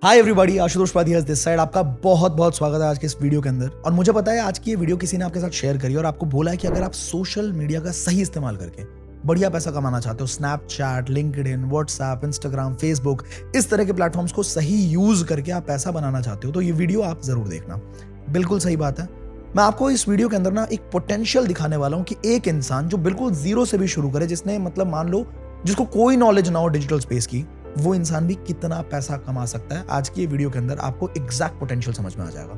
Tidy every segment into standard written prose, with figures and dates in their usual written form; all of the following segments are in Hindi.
Hi everybody, Ashutosh Padhiya this side. आपका बहुत बहुत स्वागत है आज के इस वीडियो के अंदर। और मुझे पता है आज की ये वीडियो किसी ने आपके साथ शेयर करी और आपको बोला है कि अगर आप सोशल मीडिया का सही इस्तेमाल करके बढ़िया पैसा कमाना चाहते हो, Snapchat, LinkedIn, WhatsApp, Instagram, Facebook, इस तरह के प्लेटफॉर्म्स को सही यूज करके आप पैसा बनाना चाहते हो, तो ये वीडियो आप जरूर देखना। बिल्कुल सही बात है। मैं आपको इस वीडियो के अंदर ना एक पोटेंशियल दिखाने वाला हूं कि एक इंसान जो बिल्कुल जीरो से भी शुरू करे, जिसने मतलब मान लो जिसको कोई नॉलेज ना हो डिजिटल स्पेस की, वो इंसान भी कितना पैसा कमा सकता है। आज की वीडियो के अंदर आपको एग्जैक्ट पोटेंशियल समझ में आ जाएगा।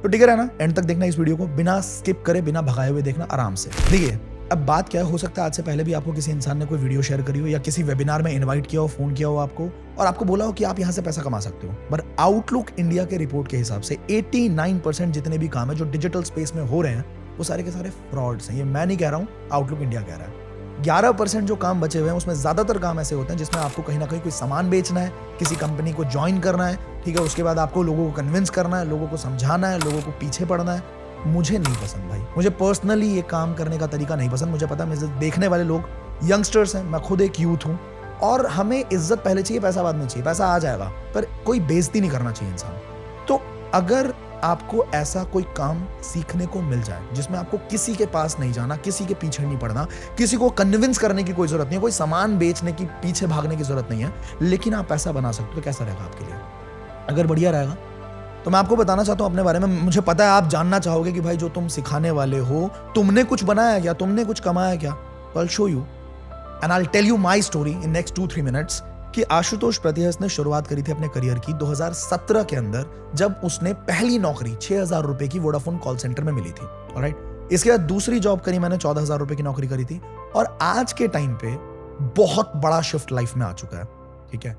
तो ठीक है ना, एंड तक देखना इस वीडियो को, बिना स्किप करे, बिना भगाए हुए देखना आराम से। देखिए, अब बात क्या है, हो सकता है आज से पहले भी आपको किसी इंसान ने कोई वीडियो शेयर करी हो या किसी वेबिनार में इनवाइट किया हो, फोन किया हो आपको और आपको बोला हो कि आप यहां से पैसा कमा सकते हो। पर आउटलुक इंडिया के रिपोर्ट के हिसाब से 89% जितने भी काम है जो डिजिटल स्पेस में हो रहे हैं वो सारे के सारे फ्रॉड्स हैं। ये मैं नहीं कह रहा हूं, आउटलुक इंडिया कह रहा है। 11% जो काम बचे हुए हैं उसमें ज्यादातर काम ऐसे होते हैं जिसमें आपको कहीं ना कहीं कोई सामान बेचना है, किसी कंपनी को ज्वाइन करना है, ठीक है, उसके बाद आपको लोगों को कन्विंस करना है, लोगों को समझाना है, लोगों को पीछे पड़ना है। मुझे नहीं पसंद भाई, मुझे पर्सनली ये काम करने का तरीका नहीं पसंद। मुझे पता है मुझे देखने वाले लोग यंगस्टर्स हैं, मैं खुद एक यूथ हूं और हमें इज्जत पहले चाहिए, पैसा बाद में चाहिए। पैसा आ जाएगा पर कोई बेइज्जती नहीं करना चाहिए इंसान। तो अगर आपको ऐसा कोई काम सीखने को मिल जाए जिसमें आपको किसी के पास नहीं जाना, किसी के पीछे नहीं पड़ना, किसी को कन्विंस करने की कोई जरूरत नहीं है, कोई सामान बेचने की पीछे भागने की जरूरत नहीं है, लेकिन आप पैसा बना सकते हो, तो कैसा रहेगा आपके लिए? अगर बढ़िया रहेगा तो मैं आपको बताना चाहता हूं अपने बारे में। मुझे पता है आप जानना चाहोगे कि भाई जो तुम सिखाने वाले हो, तुमने कुछ बनाया क्या, तुमने कुछ कमाया क्या? तो I show you and I tell you my story in next 2-3 minutes कि आशुतोष प्रतिहस ने शुरुआत करी थी अपने करियर की 2017 के अंदर, जब उसने पहली नौकरी 6,000 रुपए की वोडाफोन कॉल सेंटर में मिली थी। ऑलराइट, इसके बाद दूसरी जॉब करी मैंने, 14,000 रुपए की नौकरी करी थी। और आज के टाइम पे बहुत बड़ा शिफ्ट लाइफ में आ चुका है। ठीक है,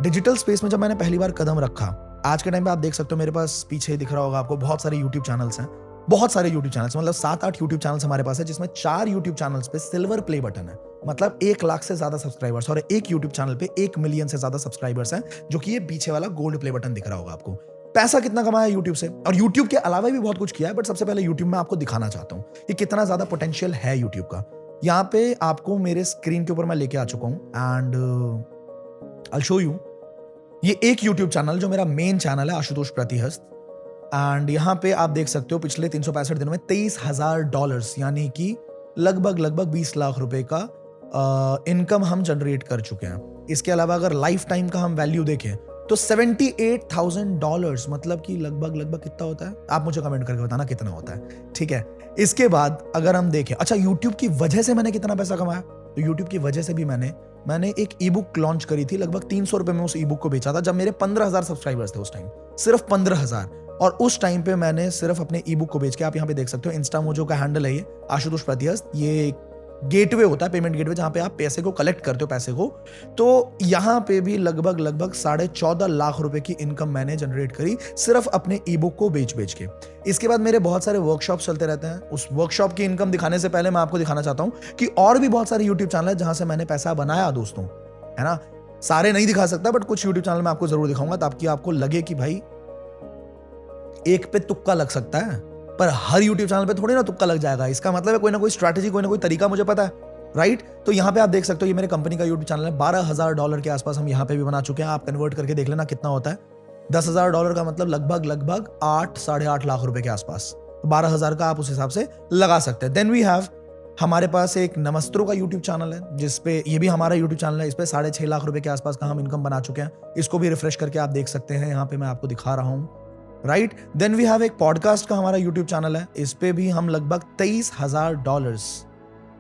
डिजिटल स्पेस में जब मैंने पहली बार कदम रखा, आज के टाइम पे आप देख सकते हो मेरे पास पीछे दिख रहा होगा आपको बहुत सारे यूट्यूब चैनल्स हैं, बहुत सारे यूट्यूब चैनल्स, मतलब 7-8 यूट्यूब चैनल्स हमारे पास है, जिसमें 4 यूट्यूब चैनल्स पे सिल्वर प्ले बटन है, मतलब 1 लाख से ज्यादा सब्सक्राइबर्स, और एक यूट्यूब चैनल पे 1 मिलियन से ज्यादा सब्सक्राइबर्स हैं, जो कि ये पीछे वाला गोल्ड प्ले बटन दिख रहा होगा आपको। पैसा कितना कमाया यूट्यूब से, और यूट्यूब के अलावा भी बहुत कुछ किया है, बट सबसे पहले यूट्यूब में आपको दिखाना चाहता हूं कि कितना ज्यादा पोटेंशियल है यूट्यूब का। यहाँ पे आपको मेरे स्क्रीन के ऊपर मैं लेके आ चुका हूं एंड आई शो यू। ये एक यूट्यूब चैनल जो मेरा मेन चैनल है, आशुतोष प्रतिहस, एंड यहाँ पे आप देख सकते हो पिछले 365 दिनों में $23,000 यानी कि लगभग 20 लाख रुपए का इनकम हम जनरेट कर चुके हैं। इसके अलावा अगर लाइफ टाइम का हम वैल्यू देखें तो $78,000, मतलब कि लगभग कितना होता है, आप मुझे कमेंट करके बताना कितना होता है। ठीक है, इसके बाद अगर हम देखें, अच्छा यूट्यूब की वजह से मैंने कितना पैसा कमाया, तो यूट्यूब की वजह से भी मैंने एक ई बुक लॉन्च करी थी, लगभग 300 रुपए में उस ई बुक को बेचा था, जब मेरे 15,000 सब्सक्राइबर्स थे उस टाइम, सिर्फ 15,000। और उस टाइम पे मैंने सिर्फ अपने ई बुक को बेच के, आप यहाँ पे देख सकते हो इंस्टा मोजो का हैंडल है ये, आशुतोष प्रतिहस, ये गेटवे होता है, पेमेंट गेटवे, जहां पे आप पैसे को कलेक्ट करते हो, पैसे को। तो यहाँ पे भी लगभग 14.5 लाख रुपए की इनकम मैंने जनरेट करी सिर्फ अपने ई बुक को बेच के। इसके बाद मेरे बहुत सारे वर्कशॉप चलते रहते हैं। उस वर्कशॉप की इनकम दिखाने से पहले मैं आपको दिखाना चाहता हूं कि और भी बहुत सारे यूट्यूब चैनल है जहां से मैंने पैसा बनाया दोस्तों, है ना। सारे नहीं दिखा सकता, बट कुछ यूट्यूब चैनल मैं आपको जरूर दिखाऊंगा ताकि आपको लगे कि भाई एक पे तुक्का लग सकता है, पर हर यूट्यूब चैनल पे थोड़ी ना तुक्का लग जाएगा। इसका मतलब है कोई ना कोई स्ट्रैटेजी, कोई ना कोई तरीका मुझे पता है, राइट। तो यहाँ पे आप देख सकते हो ये मेरे कंपनी का यूट्यूब चैनल है, $12,000 के आसपास हम यहाँ पे भी बना चुके हैं। आप कन्वर्ट करके देख लेना कितना होता है। $10,000 का मतलब लगभग 8-8.5 लाख रुपए के आसपास। 12,000 का आप उस हिसाब से लगा सकते हैं। देन वी हैव, हमारे पास एक नमस्त्रो का यूट्यूब चैनल है, जिसपे ये भी हमारा यूट्यूब चैनल है, इस पे 6.5 लाख रुपए के आसपास का हम इनकम बना चुके हैं। इसको भी रिफ्रेश करके आप देख सकते हैं, यहाँ पे मैं आपको दिखा रहा हूँ, राइट। देन वी हैव एक पॉडकास्ट का हमारा यूट्यूब चैनल है, इस पे भी हम लगभग $23,000,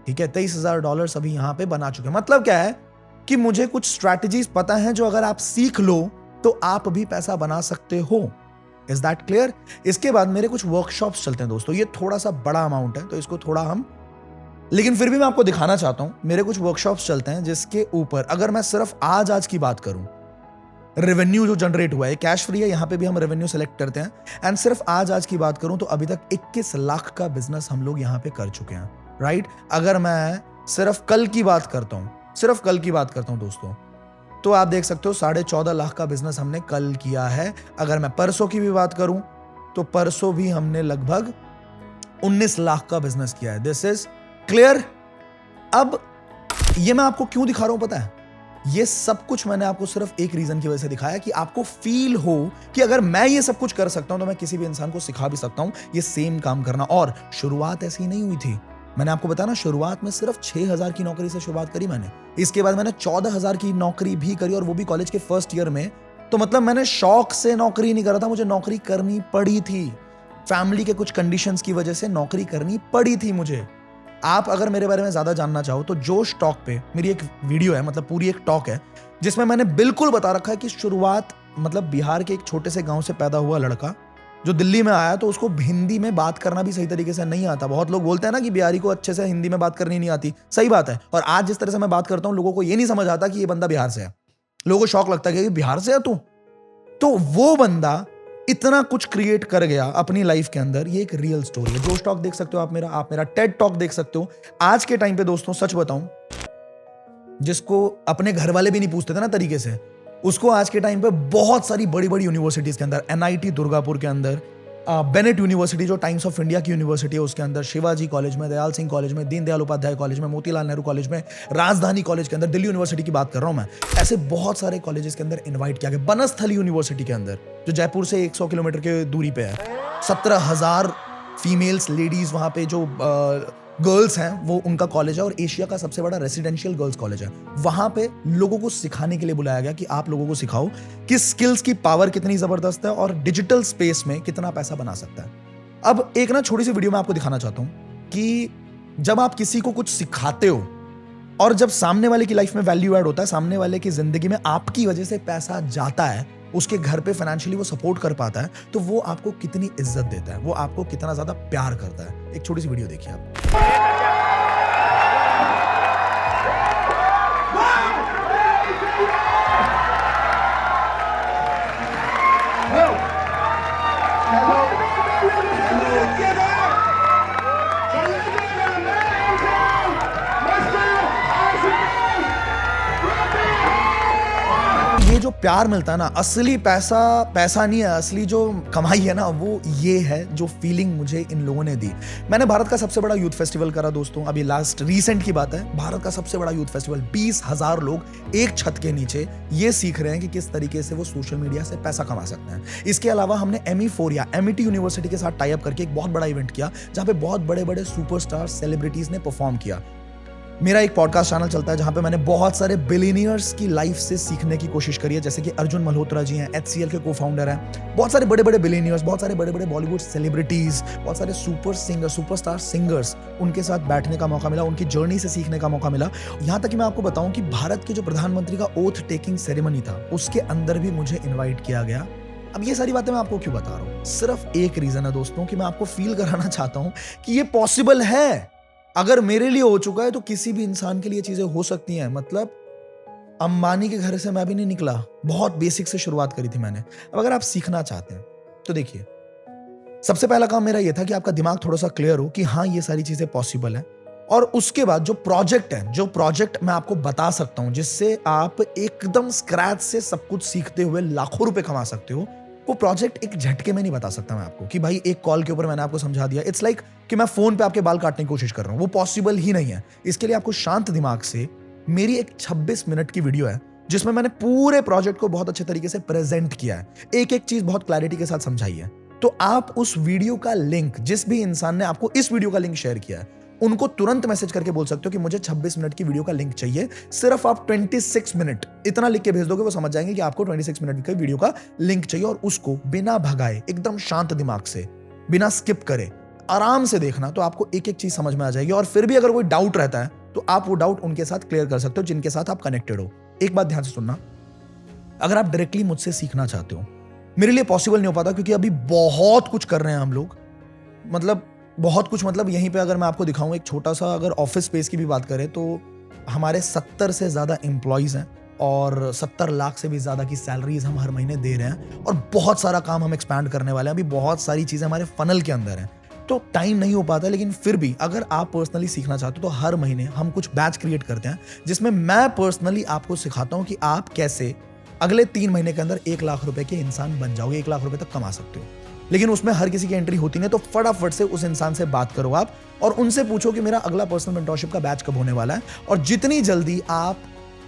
ठीक है, $23,000 अभी यहाँ पे बना चुके हैं। मतलब क्या है कि मुझे कुछ स्ट्रैटेजीज पता है जो अगर आप सीख लो तो आप भी पैसा बना सकते हो। Is that clear? इसके बाद मेरे कुछ वर्कशॉप्स चलते हैं दोस्तों, ये थोड़ा सा बड़ा अमाउंट है तो इसको थोड़ा हम, लेकिन फिर भी मैं आपको दिखाना चाहता हूं। मेरे कुछ वर्कशॉप्स चलते हैं जिसके ऊपर अगर मैं सिर्फ आज की बात करूं, रेवेन्यू जो जनरेट हुआ है, कैश फ्री है, यहां पे भी हम रेवेन्यू सेलेक्ट करते हैं, एंड सिर्फ आज की बात करूं तो अभी तक 21 लाख का बिजनेस हम लोग यहां पे कर चुके हैं, राइट। अगर मैं सिर्फ कल की बात करता हूं दोस्तों, तो आप देख सकते हो 14.5 लाख का बिजनेस हमने कल किया है। अगर मैं परसों की भी बात करूं तो परसों भी हमने लगभग 19 लाख का बिजनेस किया है। This is clear? अब ये मैं आपको क्यों दिखा रहा हूं पता है? ये सब कुछ मैंने आपको सिर्फ एक रीजन की वजह से दिखाया कि आपको फील हो कि अगर मैं ये सब कुछ कर सकता हूं तो मैं किसी भी इंसान को सिखा भी सकता हूं ये सेम काम करना। और शुरुआत ऐसी नहीं हुई थी। मैंने आपको बताया ना, शुरुआत में सिर्फ 6,000 की नौकरी से शुरुआत करी मैंने। इसके बाद मैंने 14,000 की नौकरी भी करी, और वो भी कॉलेज के फर्स्ट ईयर में। तो मतलब मैंने शौक से नौकरी नहीं करा था, मुझे नौकरी करनी पड़ी थी। फैमिली के कुछ कंडीशंस की वजह से नौकरी करनी पड़ी थी मुझे। आप अगर मेरे बारे में ज्यादा जानना चाहो तो जोश टॉक पे मेरी एक वीडियो है, मतलब पूरी एक टॉक है, जिसमें मैंने बिल्कुल बता रखा है कि शुरुआत, मतलब बिहार के एक छोटे से गांव से पैदा हुआ लड़का जो दिल्ली में आया, तो उसको हिंदी में बात करना भी सही तरीके से नहीं आता। बहुत लोग बोलते हैं ना कि बिहारी को अच्छे से हिंदी में बात करनी नहीं आती, सही बात है। और आज जिस तरह से मैं बात करता हूं, लोगों को ये नहीं समझ आता कि ये बंदा बिहार से है। लोगों को शौक लगता है कि बिहार से है तू। तो वो बंदा इतना कुछ क्रिएट कर गया अपनी लाइफ के अंदर। ये एक रियल स्टोरी है। जोश टॉक देख सकते हो आप मेरा टेड टॉक देख सकते हो। आज के टाइम पे दोस्तों सच बताऊं, जिसको अपने घर वाले भी नहीं पूछते थे ना तरीके से, उसको आज के टाइम पे बहुत सारी बड़ी बड़ी यूनिवर्सिटीज के अंदर, एनआईटी दुर्गापुर के अंदर, बेनेट यूनिवर्सिटी जो टाइम्स ऑफ इंडिया की यूनिवर्सिटी है उसके अंदर, शिवाजी कॉलेज में, दयाल सिंह कॉलेज में, दीनदयाल उपाध्याय कॉलेज में, मोतीलाल नेहरू कॉलेज में, राजधानी कॉलेज के अंदर, दिल्ली यूनिवर्सिटी की बात कर रहा हूं मैं, ऐसे बहुत सारे कॉलेजेस के अंदर इनवाइट किया गया। बनस्थली यूनिवर्सिटी के अंदर जो जयपुर से 100 किलोमीटर के दूरी पे है, 17,000 फीमेल्स लेडीज वहां पे जो गर्ल्स हैं वो उनका कॉलेज है, और एशिया का सबसे बड़ा रेसिडेंशियल गर्ल्स कॉलेज है। वहां पे लोगों को सिखाने के लिए बुलाया गया कि आप लोगों को सिखाओ कि स्किल्स की पावर कितनी जबरदस्त है और डिजिटल स्पेस में कितना पैसा बना सकता है। अब एक ना छोटी सी वीडियो में आपको दिखाना चाहता हूं कि जब आप किसी को कुछ सिखाते हो और जब सामने वाले की लाइफ में वैल्यू ऐड होता है, सामने वाले की जिंदगी में आपकी वजह से पैसा जाता है, उसके घर पे फाइनेंशियली वो सपोर्ट कर पाता है, तो वो आपको कितनी इज्जत देता है, वो आपको कितना ज्यादा प्यार करता है। एक छोटी सी वीडियो देखिए आप। ये जो प्यार मिलता है ना, असली पैसा पैसा नहीं है, असली जो कमाई है ना वो ये है जो फीलिंग मुझे इन लोगों ने दी। मैंने भारत का सबसे बड़ा यूथ फेस्टिवल करा दोस्तों, अभी लास्ट रीसेंट की बात है। भारत का सबसे बड़ा यूथ फेस्टिवल, 20,000 लोग एक छत के नीचे ये सीख रहे हैं कि किस तरीके से वो सोशल मीडिया से पैसा कमा सकते हैं। इसके अलावा हमने ME4 या MIT यूनिवर्सिटी के साथ टाई अप करके एक बहुत बड़ा इवेंट किया जहां पे बहुत बड़े बड़े सुपरस्टार सेलिब्रिटीज ने परफॉर्म किया। मेरा एक पॉडकास्ट चैनल चलता है जहां पे मैंने बहुत सारे बिलियनियर्स की लाइफ से सीखने की कोशिश करी है, जैसे कि अर्जुन मल्होत्रा जी हैं, HCL के को-फाउंडर हैं, बहुत सारे बड़े बड़े बिलियनियर्स, बहुत सारे बड़े बड़े बॉलीवुड सेलिब्रिटीज, बहुत सारे सुपरस्टार सिंगर्स, उनके साथ बैठने का मौका मिला, उनकी जर्नी से सीखने का मौका मिला। यहां तक कि मैं आपको बताऊं कि भारत के जो प्रधानमंत्री का ओथ टेकिंग सेरेमनी था उसके अंदर भी मुझे इन्वाइट किया गया। अब ये सारी बातें मैं आपको क्यों बता रहा हूं? सिर्फ एक रीजन है दोस्तों कि मैं आपको फील कराना चाहता हूं कि ये पॉसिबल है। अगर मेरे लिए हो चुका है तो किसी भी इंसान के लिए चीजें हो सकती हैं। मतलब अंबानी के घर से मैं भी नहीं निकला, बहुत बेसिक से शुरुआत करी थी मैंने। अब अगर आप सीखना चाहते हैं तो देखिए, सबसे पहला काम मेरा यह था कि आपका दिमाग थोड़ा सा क्लियर हो कि हाँ ये सारी चीजें पॉसिबल है। और उसके बाद जो प्रोजेक्ट मैं आपको बता सकता हूं जिससे आप एकदम स्क्रैच से सब कुछ सीखते हुए लाखों रुपए कमा सकते हो, वो प्रोजेक्ट एक झटके में नहीं बता सकता मैं आपको कि भाई एक कॉल के ऊपर मैंने आपको समझा दिया। इट्स लाइक कि मैं फोन पे आपके बाल काटने की कोशिश कर रहा हूं, वो पॉसिबल ही नहीं है। इसके लिए आपको शांत दिमाग से मेरी एक 26 मिनट की वीडियो है जिसमें मैंने पूरे प्रोजेक्ट को बहुत अच्छे तरीके से प्रेजेंट किया है, एक एक चीज बहुत क्लैरिटी के साथ समझाई है। तो आप उस वीडियो का लिंक, जिस भी इंसान ने आपको इस वीडियो का लिंक शेयर किया है, उनको तुरंत मैसेज करके बोल सकते हो कि मुझे 26 मिनट की वीडियो का लिंक चाहिए। सिर्फ आप 26 मिनट इतना लिख के भेज दोगे, वो समझ जाएंगे कि आपको 26 मिनट की वीडियो का लिंक चाहिए। और उसको बिना भगाए, एकदम शांत दिमाग से, बिना स्किप करे, आराम से देखना, तो आपको एक एक चीज समझ में आ जाएगी। और फिर भी अगर कोई डाउट रहता है तो आप वो डाउट उनके साथ क्लियर कर सकते हो जिनके साथ आप कनेक्टेड हो। एक बात ध्यान से सुनना, अगर आप डायरेक्टली मुझसे सीखना चाहते हो, मेरे लिए पॉसिबल नहीं हो पाता क्योंकि अभी बहुत कुछ कर रहे हैं हम लोग। मतलब बहुत कुछ, मतलब यहीं पे अगर मैं आपको दिखाऊं, एक छोटा सा अगर ऑफिस स्पेस की भी बात करें तो हमारे 70 से ज्यादा एम्प्लॉइज हैं और 70 लाख से भी ज्यादा की सैलरीज हम हर महीने दे रहे हैं। और बहुत सारा काम हम एक्सपैंड करने वाले हैं, अभी बहुत सारी चीजें हमारे फनल के अंदर हैं, तो टाइम नहीं हो पाता। लेकिन फिर भी अगर आप पर्सनली सीखना चाहते हो तो हर महीने हम कुछ बैच क्रिएट करते हैं जिसमें मैं पर्सनली आपको सिखाता हूं कि आप कैसे अगले 3 महीने के अंदर 1 लाख रुपए के इंसान बन जाओगे, 1 लाख रुपए तक कमा सकते हो। लेकिन उसमें हर किसी की एंट्री होती नहीं, तो फटाफट से उस इंसान से बात करो आप और उनसे पूछो कि मेरा अगला पर्सनल मेंटरशिप का बैच कब होने वाला है। और जितनी जल्दी आप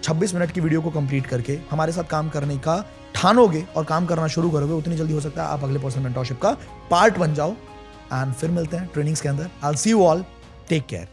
26 मिनट की वीडियो को कंप्लीट करके हमारे साथ काम करने का ठानोगे और काम करना शुरू करोगे, उतनी जल्दी हो सकता है आप अगले पर्सनल मेंटरशिप का पार्ट बन जाओ। एंड फिर मिलते हैं ट्रेनिंग्स के अंदर। I will see you all, take care.